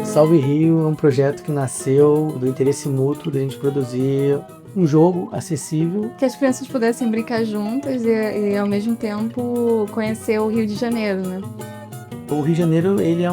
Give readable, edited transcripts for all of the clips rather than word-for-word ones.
Salve Rio é um projeto que nasceu do interesse mútuo de a gente produzir um jogo acessível. Que as crianças pudessem brincar juntas e ao mesmo tempo conhecer o Rio de Janeiro, né? O Rio de Janeiro ele é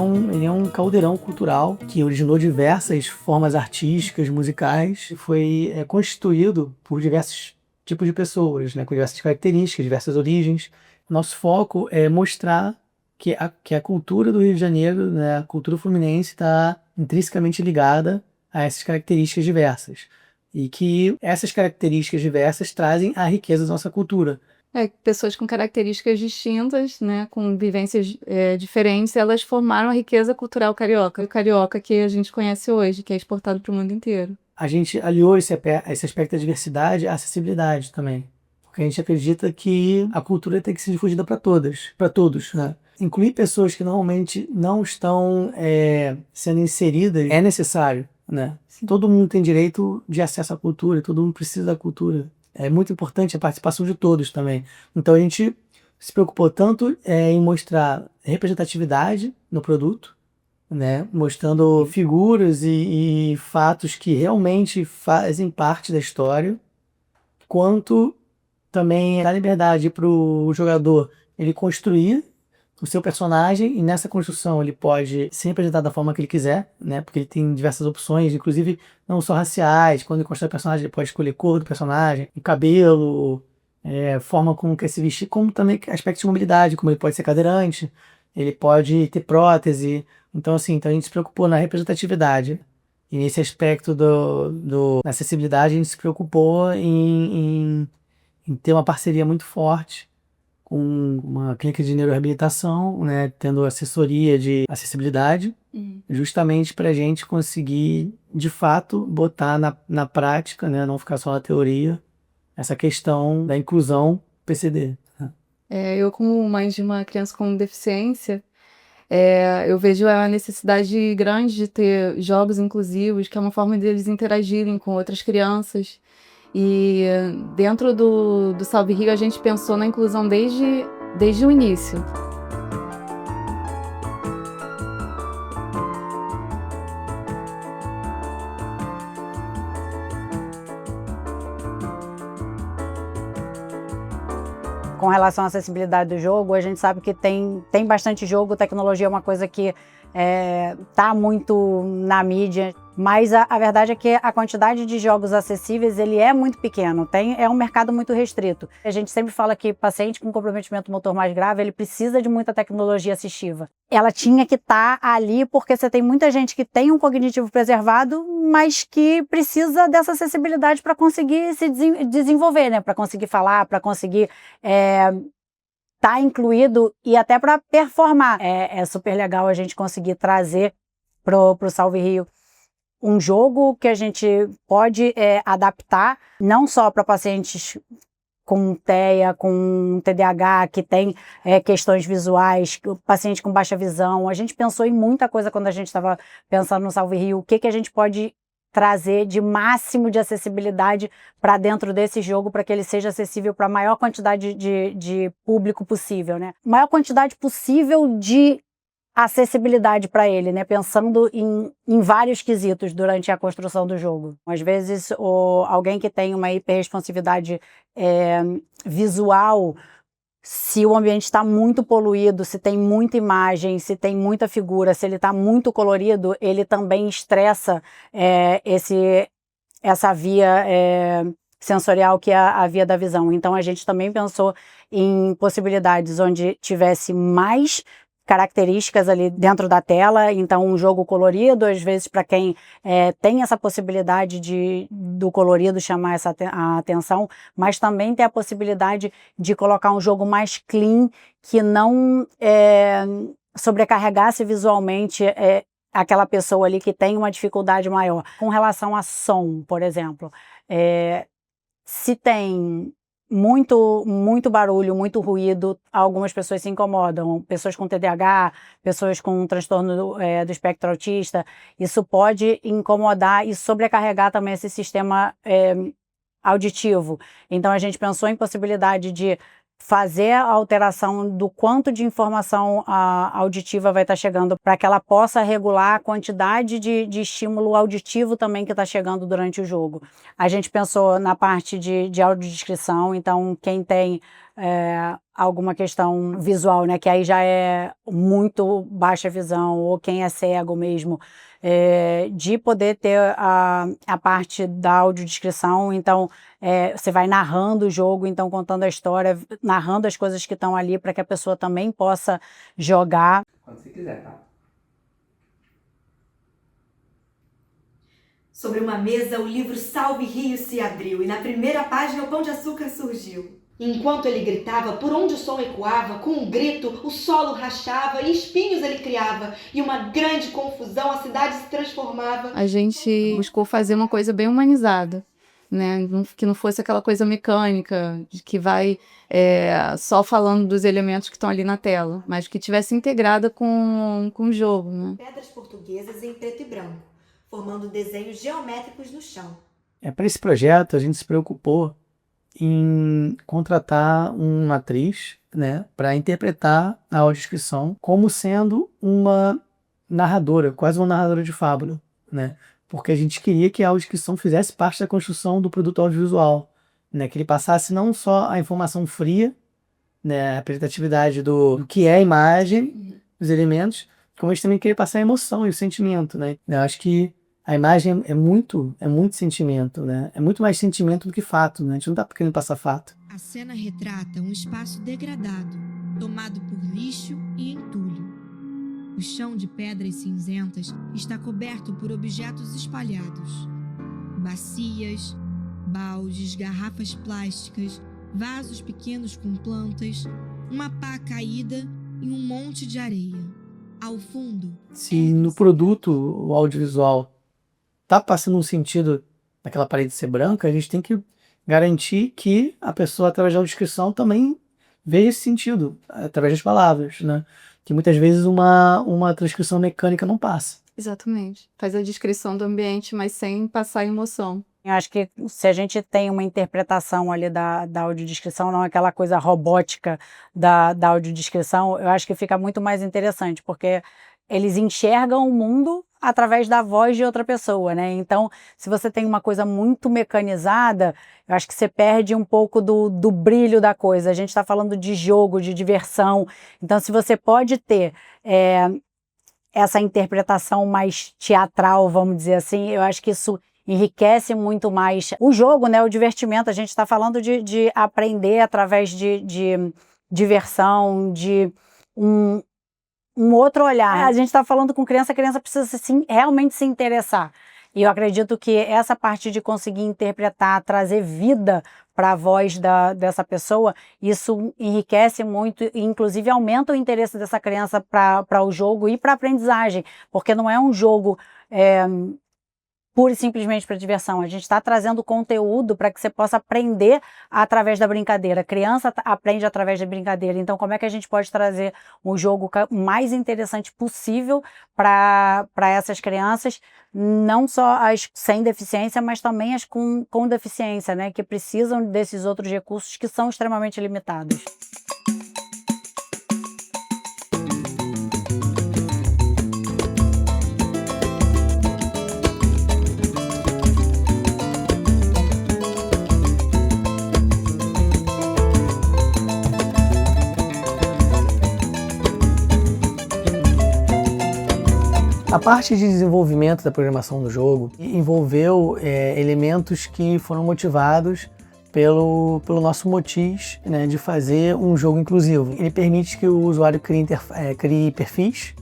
um caldeirão cultural que originou diversas formas artísticas, musicais, e foi constituído por diversos tipos de pessoas, né, com diversas características, diversas origens. Nosso foco é mostrar que a cultura do Rio de Janeiro, né, a cultura fluminense, está intrinsecamente ligada a essas características diversas. E que essas características diversas trazem a riqueza da nossa cultura. Pessoas com características distintas, né, com vivências diferentes, elas formaram a riqueza cultural carioca. O carioca que a gente conhece hoje, que é exportado para o mundo inteiro. A gente aliou esse aspecto da diversidade à acessibilidade também. Porque a gente acredita que a cultura tem que ser difundida para todos, né? Incluir pessoas que normalmente não estão sendo inseridas é necessário, né? Sim. Todo mundo tem direito de acesso à cultura, todo mundo precisa da cultura. É muito importante a participação de todos também. Então a gente se preocupou tanto em mostrar representatividade no produto, né? Mostrando figuras e fatos que realmente fazem parte da história, quanto também dar liberdade para o jogador ele construir o seu personagem, e nessa construção ele pode se representar da forma que ele quiser, né? Porque ele tem diversas opções, inclusive não só raciais. Quando ele constrói o personagem, ele pode escolher cor do personagem, o cabelo, forma como quer se vestir, como também aspectos de mobilidade, como ele pode ser cadeirante, ele pode ter prótese. Então, assim, então a gente se preocupou na representatividade. E nesse aspecto da acessibilidade, a gente se preocupou em ter uma parceria muito forte com uma clínica de neuroreabilitação, né, tendo assessoria de acessibilidade, justamente para a gente conseguir, de fato, botar na prática, né, não ficar só na teoria, essa questão da inclusão PCD. Eu, como mãe de uma criança com deficiência, eu vejo a necessidade grande de ter jogos inclusivos, que é uma forma deles interagirem com outras crianças. E dentro do Salve Rio, a gente pensou na inclusão desde o início. Com relação à acessibilidade do jogo, a gente sabe que tem bastante jogo, tecnologia é uma coisa que tá muito na mídia, mas a verdade é que a quantidade de jogos acessíveis ele é muito pequeno, é um mercado muito restrito. A gente sempre fala que paciente com comprometimento motor mais grave, ele precisa de muita tecnologia assistiva. Ela tinha que estar ali porque você tem muita gente que tem um cognitivo preservado, mas que precisa dessa acessibilidade para conseguir se desenvolver, né? Para conseguir falar, para conseguir tá incluído e até para performar. É super legal a gente conseguir trazer pro Salve Rio um jogo que a gente pode adaptar não só para pacientes com TEA, com TDAH, que tem questões visuais, paciente com baixa visão. A gente pensou em muita coisa quando a gente estava pensando no Salve Rio, o que a gente pode trazer de máximo de acessibilidade para dentro desse jogo, para que ele seja acessível para a maior quantidade de público possível, né? Maior quantidade possível de acessibilidade para ele, né? Pensando em vários quesitos durante a construção do jogo. Às vezes, alguém que tem uma hiperresponsividade visual, se o ambiente está muito poluído, se tem muita imagem, se tem muita figura, se ele está muito colorido, ele também estressa essa via sensorial que é a via da visão. Então a gente também pensou em possibilidades onde tivesse mais características ali dentro da tela, então um jogo colorido, às vezes para quem tem essa possibilidade do colorido chamar a atenção, mas também tem a possibilidade de colocar um jogo mais clean, que não sobrecarregasse visualmente aquela pessoa ali que tem uma dificuldade maior. Com relação a som, por exemplo, se tem muito barulho, muito ruído, algumas pessoas se incomodam, pessoas com TDAH, pessoas com transtorno do espectro autista, isso pode incomodar e sobrecarregar também esse sistema auditivo. Então a gente pensou em possibilidade de fazer a alteração do quanto de informação auditiva vai estar chegando para que ela possa regular a quantidade de estímulo auditivo também que está chegando durante o jogo. A gente pensou na parte de audiodescrição, então quem tem alguma questão visual, né, que aí já é muito baixa visão, ou quem é cego mesmo, de poder ter a parte da audiodescrição, então você vai narrando o jogo, então contando a história, narrando as coisas que estão ali para que a pessoa também possa jogar. Quando você quiser, tá? Sobre uma mesa, o livro Salve Rio se abriu e na primeira página o Pão de Açúcar surgiu. Enquanto ele gritava, por onde o som ecoava, com um grito o solo rachava e espinhos ele criava e uma grande confusão, a cidade se transformava. A gente buscou fazer uma coisa bem humanizada, né? Que não fosse aquela coisa mecânica, de que vai só falando dos elementos que estão ali na tela, mas que tivesse integrada com o jogo, né? Pedras portuguesas em preto e branco, formando desenhos geométricos no chão. Para esse projeto, a gente se preocupou em contratar uma atriz, né, para interpretar a audiodescrição como sendo uma narradora, quase uma narradora de fábula, né? Porque a gente queria que a audiodescrição fizesse parte da construção do produto audiovisual, né? Que ele passasse não só a informação fria, né, a representatividade do que é a imagem, dos elementos, como a gente também queria passar a emoção e o sentimento, né? Eu acho que a imagem é muito sentimento, né? É muito mais sentimento do que fato, né? A gente não tá querendo passar fato. A cena retrata um espaço degradado, tomado por lixo e entulho. O chão de pedras cinzentas está coberto por objetos espalhados. Bacias, baldes, garrafas plásticas, vasos pequenos com plantas, uma pá caída e um monte de areia. Ao fundo... Se no produto o audiovisual tá passando um sentido naquela parede ser branca, a gente tem que garantir que a pessoa, através da audiodescrição, também veja esse sentido, através das palavras, né? Que muitas vezes uma transcrição mecânica não passa. Exatamente. Faz a descrição do ambiente, mas sem passar emoção. Eu acho que se a gente tem uma interpretação ali da audiodescrição, não aquela coisa robótica da audiodescrição, eu acho que fica muito mais interessante, porque eles enxergam o mundo através da voz de outra pessoa, né? Então, se você tem uma coisa muito mecanizada, eu acho que você perde um pouco do brilho da coisa. A gente está falando de jogo, de diversão. Então, se você pode ter essa interpretação mais teatral, vamos dizer assim, eu acho que isso enriquece muito mais o jogo, né? O divertimento. A gente está falando de aprender através de diversão, de um outro olhar. A gente está falando com criança, a criança precisa realmente se interessar. E eu acredito que essa parte de conseguir interpretar, trazer vida para a voz dessa pessoa, isso enriquece muito e inclusive aumenta o interesse dessa criança para o jogo e para a aprendizagem, porque não é um jogo pura e simplesmente para diversão. A gente está trazendo conteúdo para que você possa aprender através da brincadeira. A criança aprende através da brincadeira. Então, como é que a gente pode trazer um jogo mais interessante possível para essas crianças, não só as sem deficiência, mas também as com deficiência, né? Que precisam desses outros recursos que são extremamente limitados. A parte de desenvolvimento da programação do jogo envolveu elementos que foram motivados pelo nosso motis, né, de fazer um jogo inclusivo. Ele permite que o usuário crie perfis,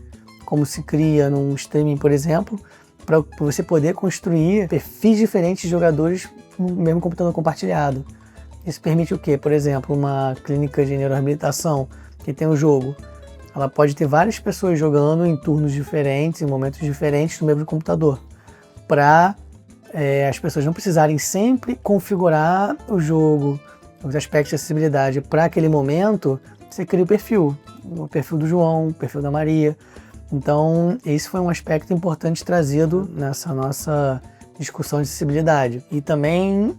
como se cria num streaming, por exemplo, para você poder construir perfis diferentes de jogadores no mesmo computador compartilhado. Isso permite o quê? Por exemplo, uma clínica de neuroreabilitação que tem o jogo. Ela pode ter várias pessoas jogando em turnos diferentes, em momentos diferentes no mesmo computador, para as pessoas não precisarem sempre configurar o jogo, os aspectos de acessibilidade para aquele momento. Você cria o perfil do João, o perfil da Maria. Então, esse foi um aspecto importante trazido nessa nossa discussão de acessibilidade. E também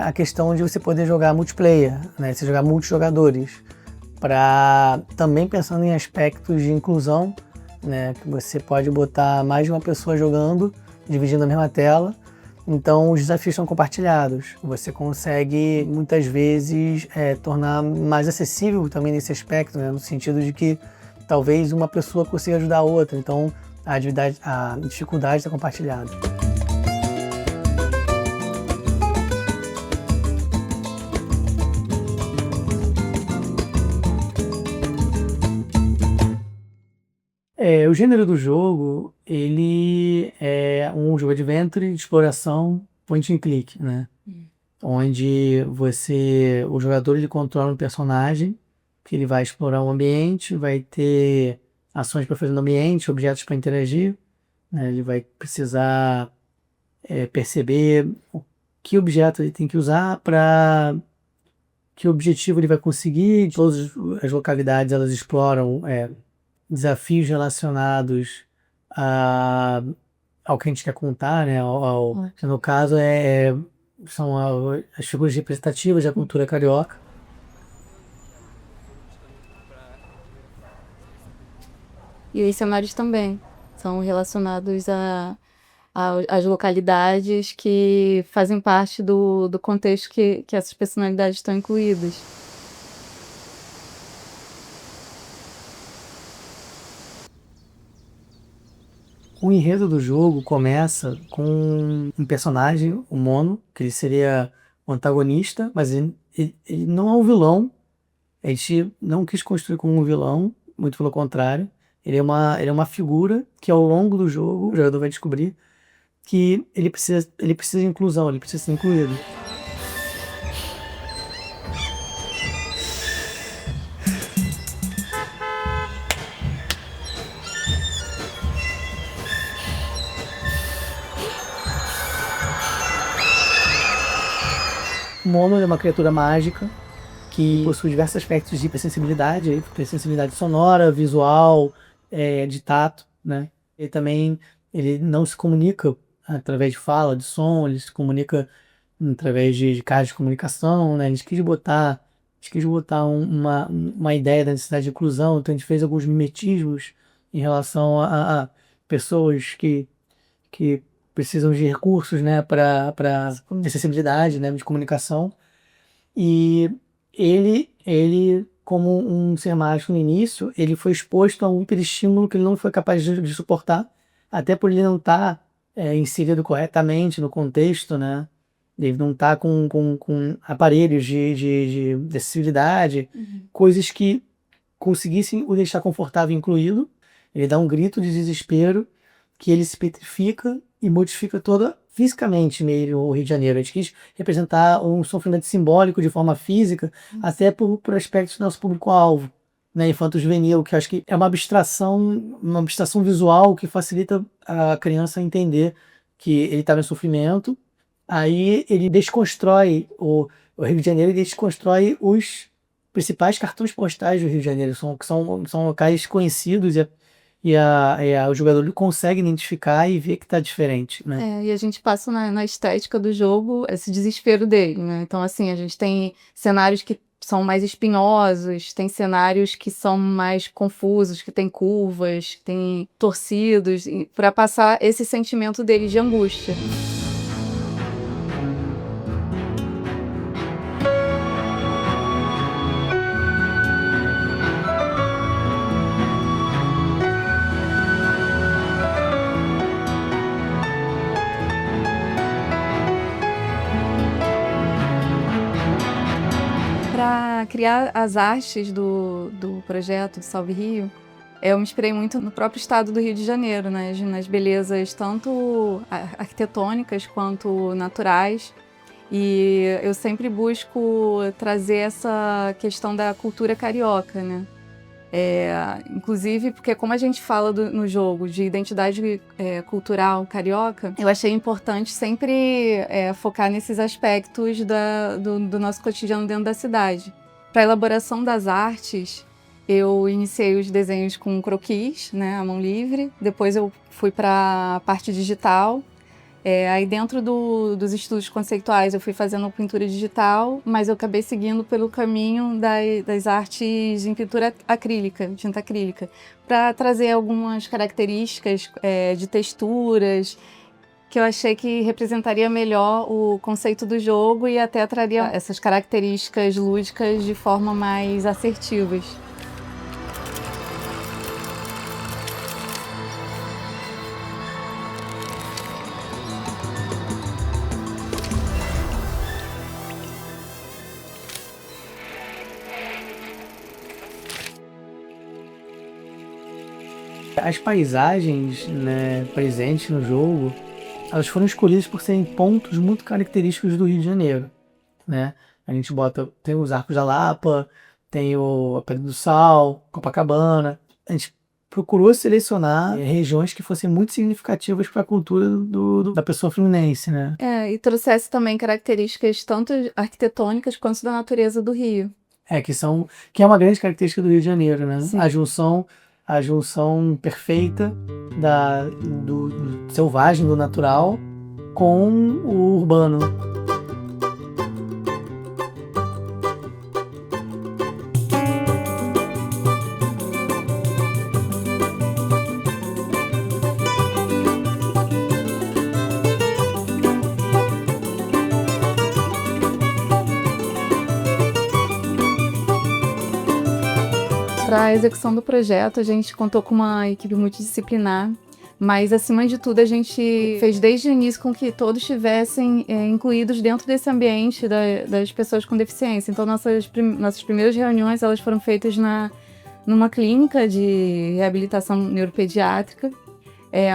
a questão de você poder jogar multiplayer, né? Você jogar multijogadores, para também pensando em aspectos de inclusão, né? Que você pode botar mais de uma pessoa jogando, dividindo a mesma tela. Então os desafios são compartilhados. Você consegue muitas vezes tornar mais acessível também nesse aspecto, né? No sentido de que talvez uma pessoa consiga ajudar a outra. Então a dificuldade está compartilhada. O gênero do jogo, ele é um jogo adventure, de exploração, point and click, né? Onde o jogador ele controla um personagem, que ele vai explorar o ambiente, vai ter ações para fazer no ambiente, objetos para interagir, né? Ele vai precisar perceber que objeto ele tem que usar para que objetivo ele vai conseguir. Todas as localidades elas exploram desafios relacionados ao que a gente quer contar, né? Que no caso são as figuras representativas da cultura carioca. E os cenários também são relacionados às localidades que fazem parte do contexto que essas personalidades estão incluídas. O enredo do jogo começa com um personagem, o Mono, que ele seria o antagonista, mas ele não é um vilão. A gente não quis construir como um vilão, muito pelo contrário. Ele é uma figura que ao longo do jogo o jogador vai descobrir que ele precisa de inclusão, ele precisa ser incluído. O Mono é uma criatura mágica que possui diversos aspectos de hipersensibilidade sonora, visual, de tato, né? Ele não se comunica através de fala, de som, ele se comunica através de cards de comunicação, né? A gente quis botar uma ideia da necessidade de inclusão, então a gente fez alguns mimetismos em relação a pessoas que precisam de recursos, né, para acessibilidade, né, de comunicação. E ele, como um ser mágico no início, ele foi exposto a um hiperestímulo que ele não foi capaz de suportar, até por ele não estar inserido corretamente no contexto, né? Ele não está com aparelhos de acessibilidade, coisas que conseguissem o deixar confortável e incluído. Ele dá um grito de desespero que ele se petrifica e modifica toda fisicamente meio o Rio de Janeiro. A gente quis representar um sofrimento simbólico de forma física, até por aspectos do nosso público-alvo, né, infanto-juvenil, que eu acho que é uma abstração visual que facilita a criança entender que ele está em sofrimento. Aí ele desconstrói o Rio de Janeiro, ele desconstrói os principais cartões postais do Rio de Janeiro, que são locais conhecidos e o jogador consegue identificar e ver que está diferente, né? E a gente passa na estética do jogo esse desespero dele, né? Então, assim, a gente tem cenários que são mais espinhosos, tem cenários que são mais confusos, que tem curvas, que tem torcidos, para passar esse sentimento dele de angústia. Para criar as artes do projeto Salve Rio, eu me inspirei muito no próprio estado do Rio de Janeiro, né? Nas belezas tanto arquitetônicas quanto naturais. E eu sempre busco trazer essa questão da cultura carioca, né? Inclusive, porque como a gente fala no jogo de identidade cultural carioca, eu achei importante sempre focar nesses aspectos do nosso cotidiano dentro da cidade. Para a elaboração das artes, eu iniciei os desenhos com croquis, né, à mão livre. Depois eu fui para a parte digital Aí dentro dos estudos conceituais eu fui fazendo pintura digital, mas eu acabei seguindo pelo caminho das artes em pintura acrílica, tinta acrílica, para trazer algumas características de texturas, que eu achei que representaria melhor o conceito do jogo e até traria essas características lúdicas de forma mais assertivas. As paisagens, né, presentes no jogo, elas foram escolhidas por serem pontos muito característicos do Rio de Janeiro, né? A gente tem os Arcos da Lapa, tem a Pedra do Sal, Copacabana. A gente procurou selecionar regiões que fossem muito significativas para a cultura da pessoa fluminense, né? E trouxesse também características tanto arquitetônicas quanto da natureza do Rio. Que é uma grande característica do Rio de Janeiro, né? Sim. A junção perfeita do selvagem, do natural, com o urbano. Para a execução do projeto, a gente contou com uma equipe multidisciplinar, mas, acima de tudo, a gente fez desde o início com que todos estivessem incluídos dentro desse ambiente das pessoas com deficiência. Então, nossas primeiras reuniões elas foram feitas numa clínica de reabilitação neuropediátrica,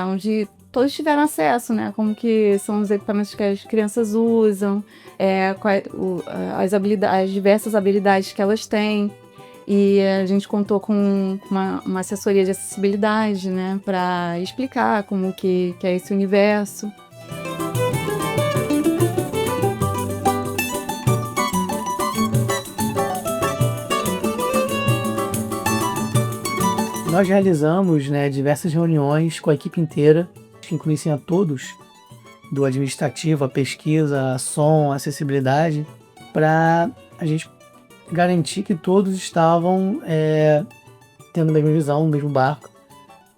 onde todos tiveram acesso, né? Como que são os equipamentos que as crianças usam, as diversas habilidades que elas têm. E a gente contou com uma assessoria de acessibilidade, né, para explicar como que é esse universo. Nós realizamos, né, diversas reuniões com a equipe inteira, que incluíssem a todos, do administrativo, a pesquisa, a som, a acessibilidade, para a gente garantir que todos estavam tendo a mesma visão, o mesmo barco.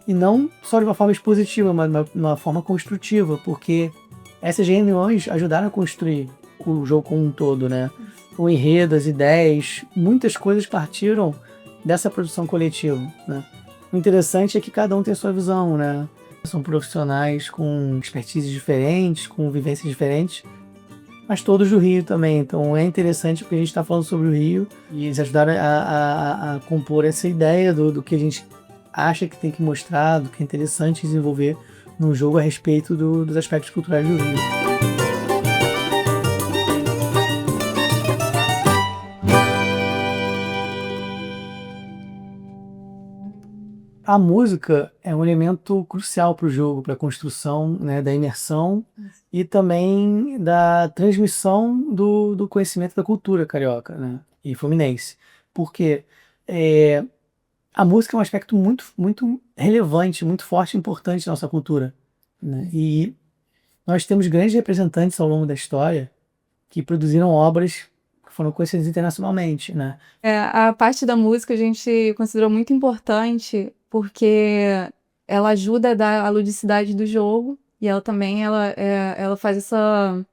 E não só de uma forma expositiva, mas de uma forma construtiva, porque essas reuniões ajudaram a construir o jogo como um todo, né? O enredo, as ideias, muitas coisas partiram dessa produção coletiva, né? O interessante é que cada um tem a sua visão, né? São profissionais com expertise diferentes, com vivências diferentes, mas todos do Rio também. Então é interessante porque a gente está falando sobre o Rio e eles ajudaram a compor essa ideia do que a gente acha que tem que mostrar, do que é interessante desenvolver num jogo a respeito dos aspectos culturais do Rio. A música é um elemento crucial para o jogo, para a construção, né, da imersão e também da transmissão do conhecimento da cultura carioca, né, e fluminense. Porque a música é um aspecto muito, muito relevante, muito forte e importante da nossa cultura, né? E nós temos grandes representantes ao longo da história que produziram obras que foram conhecidas internacionalmente, né? A parte da música a gente considerou muito importante porque ela ajuda a dar a ludicidade do jogo e ela também ela faz essa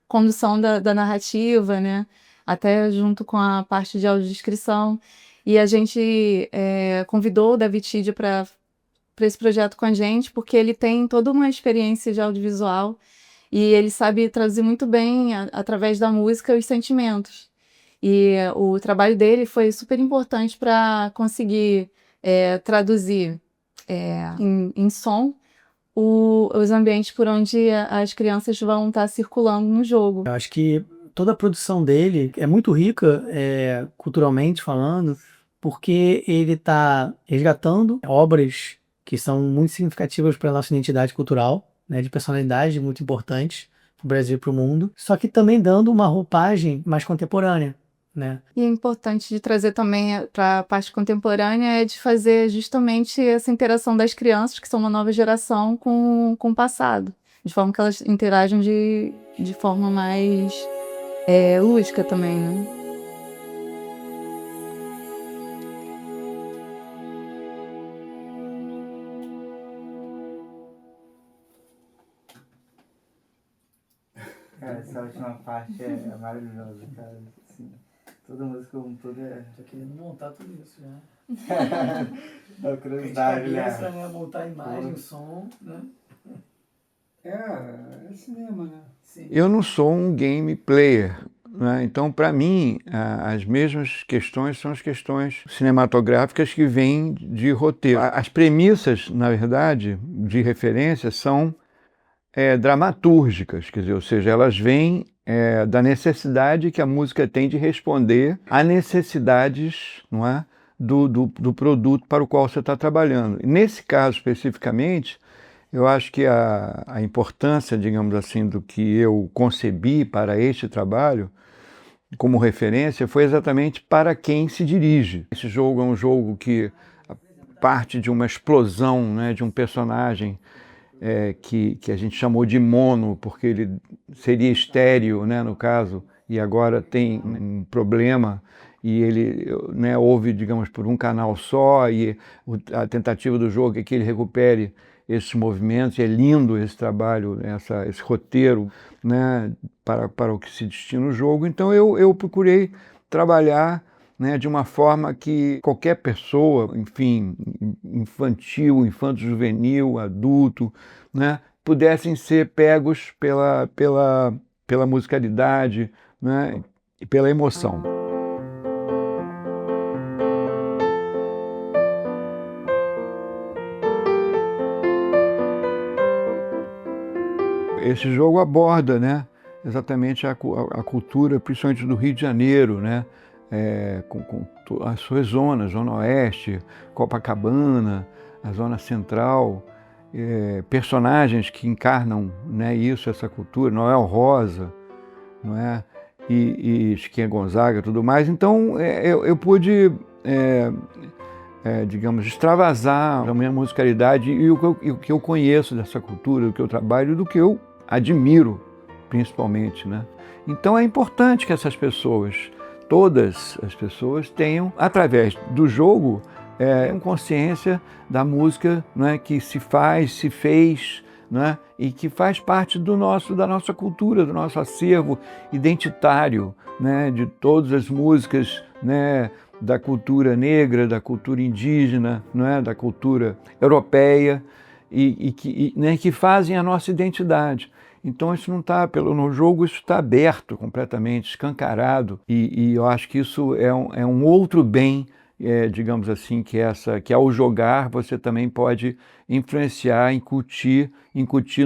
condução da narrativa, né? Até junto com a parte de audiodescrição. E a gente convidou o David Tidio para esse projeto com a gente, porque ele tem toda uma experiência de audiovisual e ele sabe traduzir muito bem, através da música, os sentimentos. E o trabalho dele foi super importante para conseguir traduzir em som os ambientes por onde as crianças vão estar circulando no jogo. Eu acho que toda a produção dele é muito rica, culturalmente falando, porque ele está resgatando obras que são muito significativas para a nossa identidade cultural, né, de personalidade muito importantes para o Brasil e para o mundo, só que também dando uma roupagem mais contemporânea, né? E é importante de trazer também para a parte contemporânea de fazer justamente essa interação das crianças, que são uma nova geração, com o passado. de forma que elas interagem de forma mais lúdica também, né? Cara, essa última parte é maravilhosa, cara. Assim, toda música como toda é. Tô querendo montar tudo isso já. Dá curiosidade, cabeça, né? né? Montar a imagem, o som, né? É cinema, né? Sim. Eu não sou um game player, né? Então, para mim, as mesmas questões são as questões cinematográficas que vêm de roteiro. As premissas, na verdade, de referência são dramatúrgicas, quer dizer, ou seja, elas vêm da necessidade que a música tem de responder a necessidades, não é, do produto para o qual você está trabalhando. E nesse caso, especificamente, eu acho que a importância, digamos assim, do que eu concebi para este trabalho, como referência, foi exatamente para quem se dirige. Esse jogo é um jogo que parte de uma explosão, né, de um personagem que a gente chamou de mono, porque ele seria estéreo, né, no caso, e agora tem um problema, e ele, né, ouve, digamos, por um canal só, e a tentativa do jogo é que ele recupere esses movimentos, e é lindo esse trabalho, esse roteiro, né, para o que se destina o jogo. Então eu procurei trabalhar, né, de uma forma que qualquer pessoa, enfim, infantil, infanto-juvenil, adulto, né, pudessem ser pegos pela musicalidade, né, e pela emoção. Esse jogo aborda, né, exatamente a cultura, principalmente do Rio de Janeiro, né, com as suas zonas, Zona Oeste, Copacabana, a Zona Central, personagens que encarnam, né, isso, essa cultura, Noel Rosa, não é? E Chiquinha Gonzaga e tudo mais. Então eu pude, digamos, extravasar a minha musicalidade e o que eu conheço dessa cultura, do que eu trabalho, do que eu admiro, principalmente, né? Então é importante que essas pessoas, todas as pessoas, tenham, através do jogo, consciência da música, né, que se fez, né, e que faz parte da nossa cultura, do nosso acervo identitário, né, de todas as músicas, né, da cultura negra, da cultura indígena, né, da cultura europeia, né, que fazem a nossa identidade. Então isso não está, no jogo isso está aberto completamente, escancarado, e eu acho que isso é um outro bem, digamos assim, que ao jogar você também pode influenciar, incutir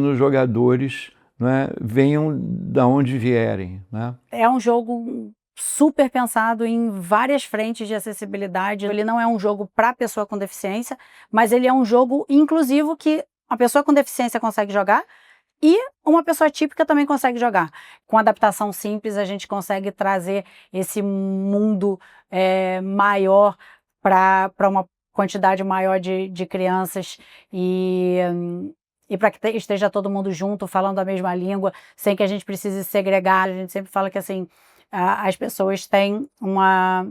nos jogadores, né, venham da onde vierem, né? É um jogo super pensado em várias frentes de acessibilidade. Ele não é um jogo para pessoa com deficiência, mas ele é um jogo inclusivo que a pessoa com deficiência consegue jogar e uma pessoa típica também consegue jogar. Com adaptação simples, a gente consegue trazer esse mundo maior para uma quantidade maior de crianças e para que esteja todo mundo junto, falando a mesma língua, sem que a gente precise segregar. A gente sempre fala que assim, as pessoas têm uma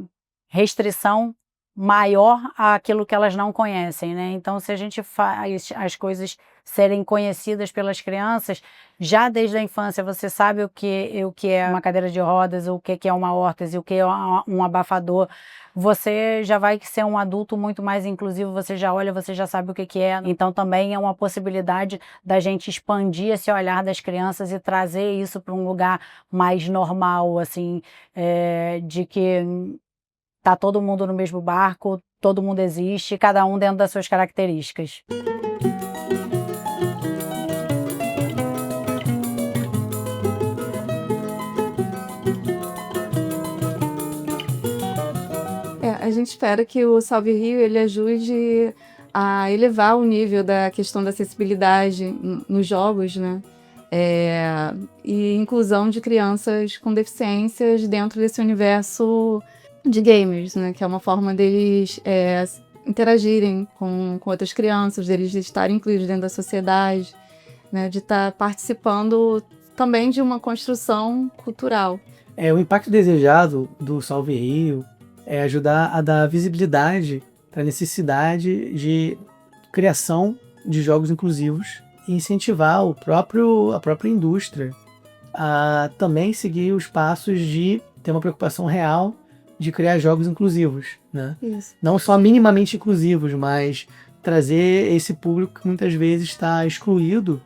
restrição maior àquilo que elas não conhecem, né? Então, se a gente faz as coisas serem conhecidas pelas crianças, já desde a infância você sabe o que é uma cadeira de rodas, o que é uma órtese, o que é um abafador, você já vai ser um adulto muito mais inclusivo, você já olha, você já sabe o que é. Então, também é uma possibilidade da gente expandir esse olhar das crianças e trazer isso para um lugar mais normal, assim, de que tá todo mundo no mesmo barco, todo mundo existe, cada um dentro das suas características. A gente espera que o Salve Rio ele ajude a elevar o nível da questão da acessibilidade nos jogos, né? E inclusão de crianças com deficiências dentro desse universo de gamers, né? Que é uma forma deles interagirem com outras crianças, deles estarem incluídos dentro da sociedade, né? De estar participando também de uma construção cultural. O impacto desejado do Salve Rio é ajudar a dar visibilidade para a necessidade de criação de jogos inclusivos e incentivar a própria indústria a também seguir os passos de ter uma preocupação real de criar jogos inclusivos, né? Isso. Não só minimamente inclusivos, mas trazer esse público que muitas vezes está excluído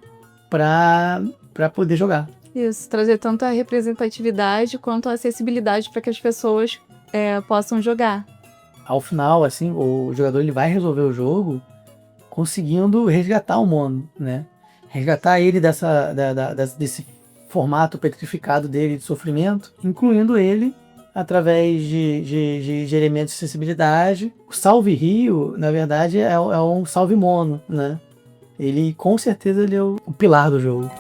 para poder jogar. Isso, trazer tanto a representatividade quanto a acessibilidade para que as pessoas possam jogar. Ao final, assim, o jogador ele vai resolver o jogo conseguindo resgatar o mono, né? Resgatar ele desse formato petrificado dele de sofrimento, incluindo ele através de elementos de sensibilidade. O Salve Rio, na verdade, é um salve mono, né? Ele, com certeza, ele é o pilar do jogo.